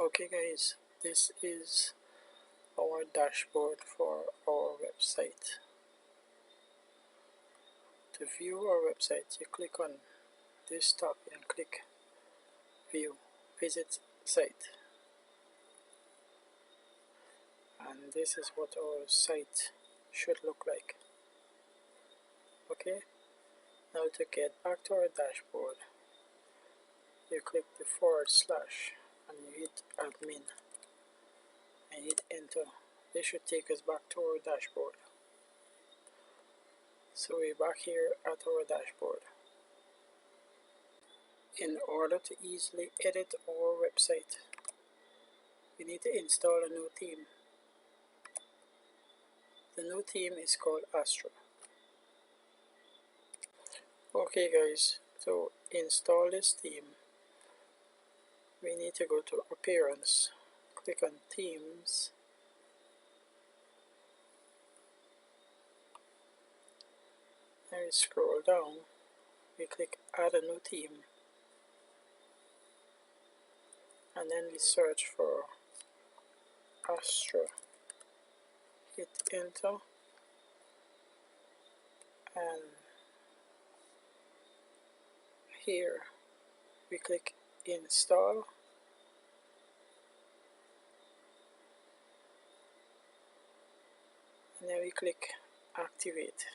Okay guys, this is our dashboard for our website. To view our website, you click on this tab and click view visit site, and this is what our site should look like. Okay, now to get back to our dashboard, you click the / and you hit admin and hit enter. This should take us back to our dashboard. So we're back here at our dashboard. In order to easily edit our website, we need to install a new theme. The new theme is called Astra. Okay guys, to install this theme, we need to go to Appearance, click on Themes, and we scroll down, we click Add a new theme, and then we search for Astra. Hit enter, and here we click Install, and then we click Activate.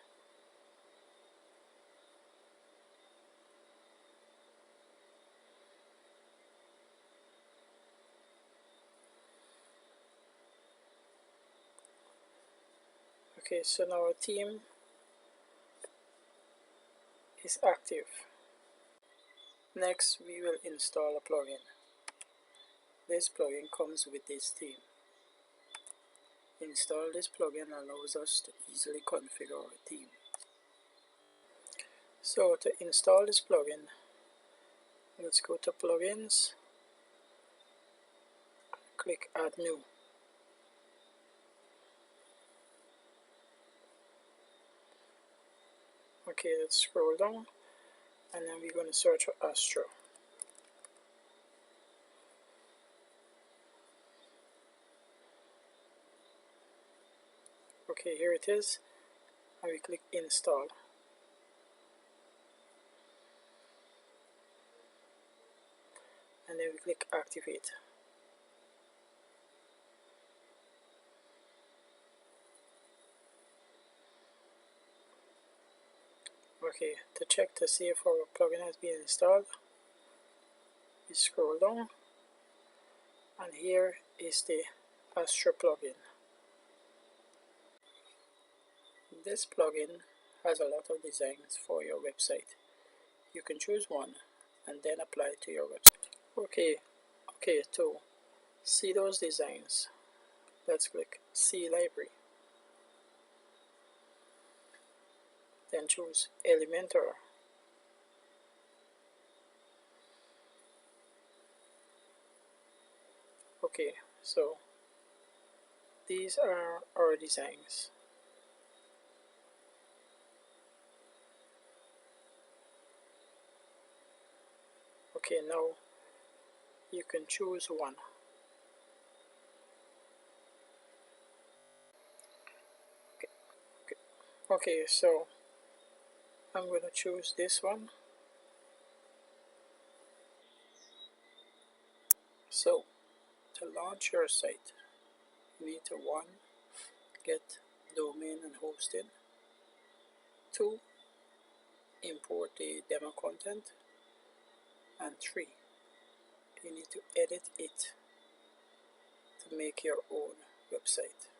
Okay, so now our theme is active. Next, we will install a plugin. This plugin comes with this theme. Install this plugin allows us to easily configure our theme. So to install this plugin, let's go to Plugins, click Add New. Okay, let's scroll down, and then we're going to search for Astra. Okay, here it is, and we click Install. And then we click Activate. Okay, to check to see if our plugin has been installed, we scroll down, and here is the Astra plugin. This plugin has a lot of designs for your website. You can choose one and then apply it to your website. Okay, to see those designs, let's click See Library. Then choose Elementor. Okay, so these are our designs. Okay, now you can choose one. Okay, so I'm going to choose this one. So to launch your site, you need to 1. Get domain and hosting, 2. Import the demo content, and 3. You need to edit it to make your own website.